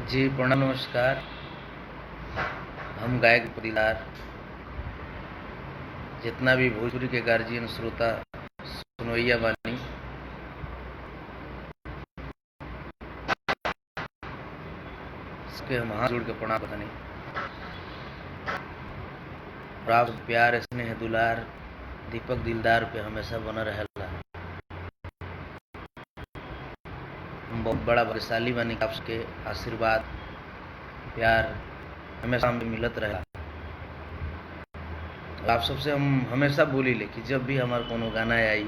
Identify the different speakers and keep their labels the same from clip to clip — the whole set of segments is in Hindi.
Speaker 1: जी प्रणाम नमस्कार। हम गायक परिवार जितना भी भोजपुरी के गार्जियन श्रोता सुनवैया बानी, इसके हम हाथ जोड़ के प्रणाम करनी। और आप प्यार स्नेह दुलार दीपक दिलदार पे हमेशा बना रहेला। हम बहुत बड़ा भाग्यशाली बानी, आपके आशीर्वाद प्यार हमेशा हमें मिलत रहेला। आप सबसे हम हमेशा बोली ले कि जब भी हमार कोनो गाना आई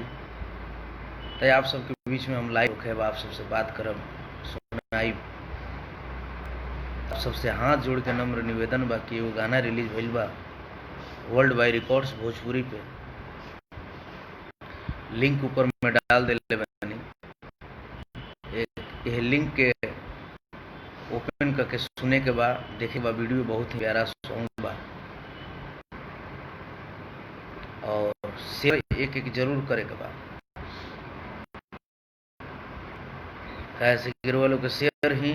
Speaker 1: तो आप सबके बीच में हम लाइव होके आप सबसे बात करब, सुनाई। आप सबसे हाथ जोड़ के नम्र निवेदन बा कि वो गाना रिलीज भइल बा वर्ल्ड वाइड रिकॉर्ड्स भोजपुरी पे। लिंक ऊपर में डाल देले बानी। ये लिंक के ओपन करके सुने के बाद देखे बा, वीडियो बहुत ही प्यारा सॉन्ग बा और शेयर एक एक जरूर करे के बा। कैसे गिरवा लोग के शेयर ही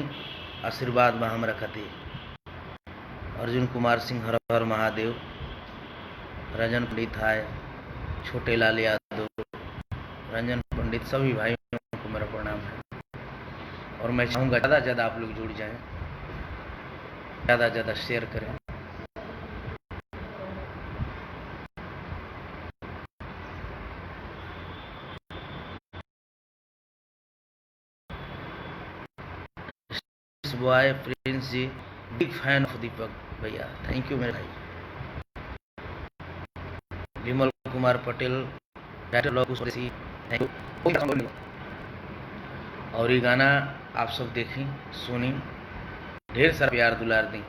Speaker 1: आशीर्वाद बा हमरा खातिर। अर्जुन कुमार सिंह हर हर महादेव, रंजन पंडित हाय, छोटे लाल यादव, रंजन पंडित, सभी भाइयों को मेरा प्रणाम है। और मैं चाहूँगा ज़्यादा से ज़्यादा आप लोग जुड़ जाएं, ज़्यादा से ज़्यादा शेयर करें। Boy Prince ji, big fan of Deepak भैया, थैंक यू मेरे भाई। Vimal Kumar Patel, thank you. और ये गाना आप सब देखी सुनी, ढेर सारा प्यार दुलार दी।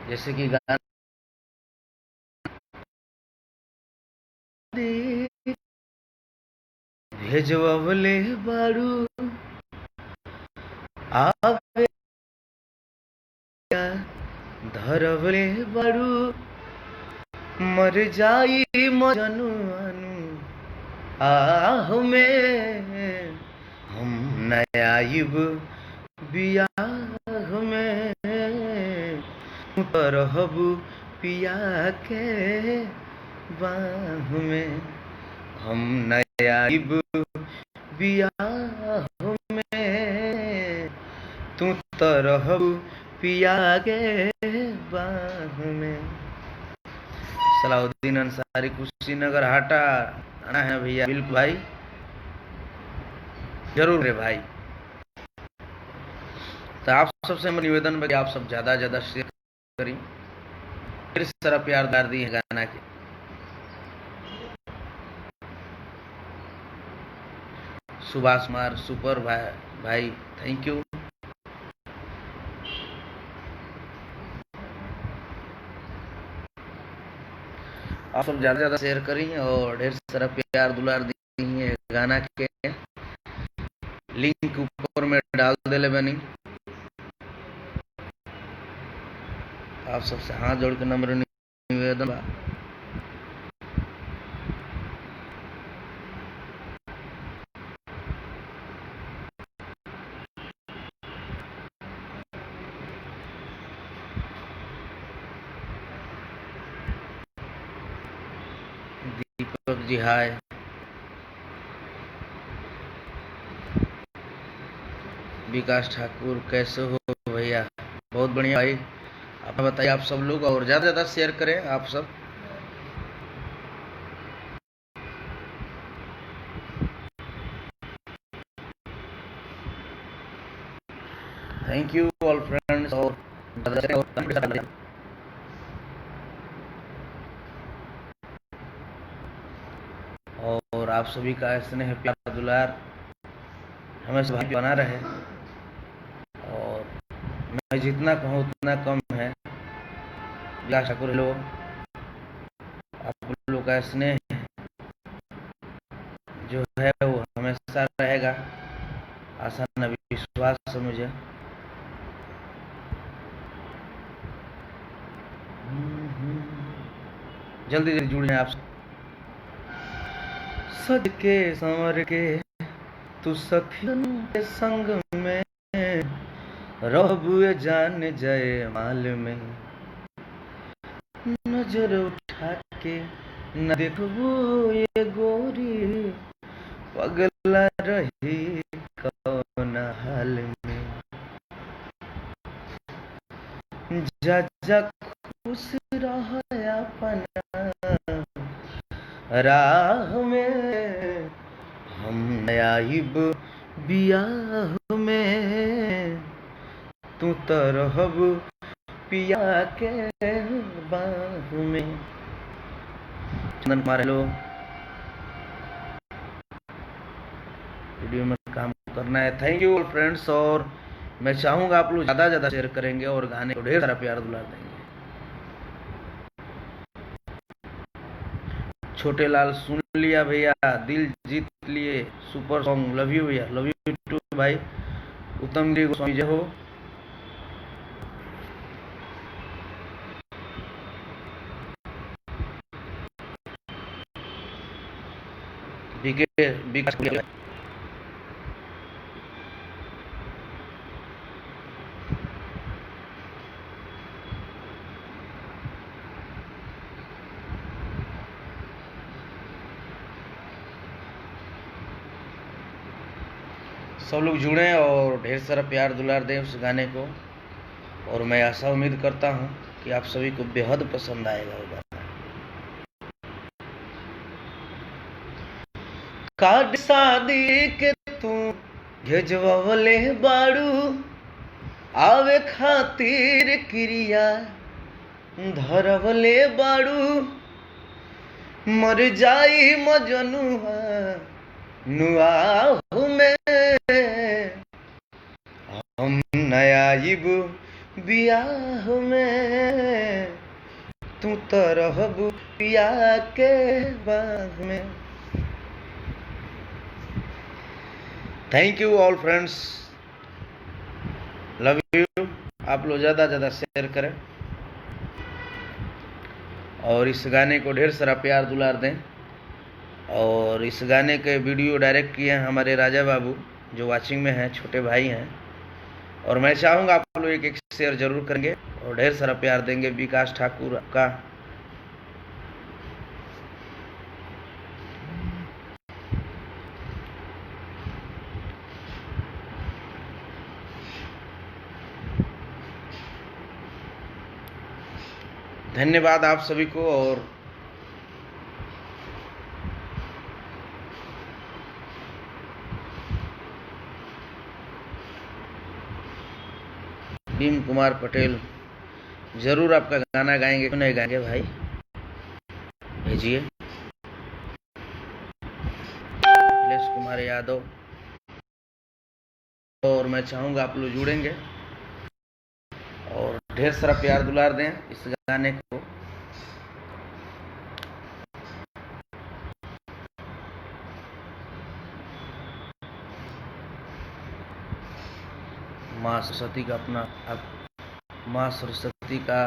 Speaker 1: जैसे कि गाना भेजवले बारू आवे धरवले बारू मर जाई मजनुआनु आह में हम नयाइब बियाह में रहब पिया के बाह में हम नयाइब बियाह में तू तो रहब पिया के बाह में। सलाउद्दीन अंसारी, कुशीनगर हाटा आना है भैया। बिल्कुल भाई, जरूर रे भाई। तो आप सबसे मेरा निवेदन है कि आप सब ज्यादा ज्यादा शेयर करी, फिर सारा प्यार दार दी है गाना के। सुभाष कुमार सुपर भाई थैंक यू। आप सब ज्यादा ज्यादा शेयर करी और ढेर सारा प्यार दुलार दी है गाना के। लिंक ऊपर में डाल देले बनी। आप सबसे हाथ जोड़ के नम्र निवेदन बा। दीपक जी हाय, विकास ठाकुर कैसे हो भैया? बहुत बढ़िया भाई, आप बताइए आप सब लोग, और ज़्यादा ज़्यादा शेयर करें आप सब। Thank you all friends. और आप सभी का स्नेह प्यार दुलार हमें सभी बना रहे। और मैं जितना कहूँ उतना कम है। विकास ठाकुर लोग, आप लोग का स्नेह जो है वो हमेशा रहेगा, आशा न विश्वास है मुझे। जल्दी जल्दी जुड़ जाए आप। सज के संवर के तू सखियन के संग में रहबुए जान जाए माल में, नजर उठा के न देखबू ये गोरी, पगला रही कौन हाल में। जा जा खुश रह अपना राह में, हम आइब बियाह में, तू तो रहब पिया के बाह में। चंदन कुमार हेलो, वीडियो में काम करना है। थैंक यू फ्रेंड्स, और मैं चाहूंगा आप लोग ज़्यादा ज़्यादा शेयर करेंगे और गाने को ढेर सारा प्यार दुलार देंगे। छोटे लाल सुन लिया भैया, दिल जीत लिए, सुपर सॉन्ग, लव यू भैया, लव यू टू भाई। उत्तम गिरी गोस्वामी जय हो। विकास सब लोग जुड़ें और ढेर सारा प्यार दुलार दें उस गाने को, और मैं आशा उम्मीद करता हूं कि आप सभी को बेहद पसंद आएगा वो गाना। कार्ड शादी के तू भेजवले बाड़ू, आवे खातिर क्रिया धरवले बाड़ू, मर जाई मजनुआ नुआहु में, हम नयाइब बियाह में, तू तो रहब पिया के बाह में। Thank you all friends, love you. आप लोग ज़्यादा ज़्यादा शेयर करें और इस गाने को ढेर सारा प्यार दुलार दें। और इस गाने के वीडियो डायरेक्ट किए हैं हमारे राजा बाबू, जो वाचिंग में हैं, छोटे भाई हैं। और मैं चाहूँगा आप लोग एक शेयर जरूर करेंगे और ढेर सारा प्यार देंगे। विकास ठाकुर का धन्यवाद आप सभी को। और भीम कुमार पटेल जरूर आपका गाना गाएंगे, क्यों नहीं गाएंगे भाई, भेजिए। नीलेश कुमार यादव, और मैं चाहूंगा आप लोग जुड़ेंगे और ढेर सारा प्यार दुलार दें इस गाने को। माँ सरस्वती का अपना माँ सरस्वती का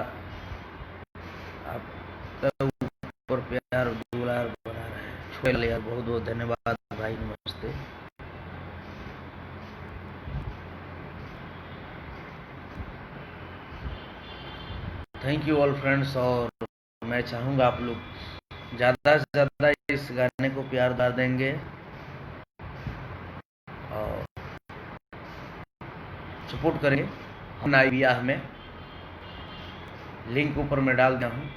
Speaker 1: आपका ऊपर प्यार दुलार बना रहे हैं। छोटे यार बहुत बहुत धन्यवाद भाई, नमस्ते। थैंक यू ऑल फ्रेंड्स, और मैं चाहूँगा आप लोग ज़्यादा से ज़्यादा इस गाने को प्यार दार देंगे और सपोर्ट करेंगे। हम नए ब्याह में लिंक ऊपर में डाल दिया हूँ।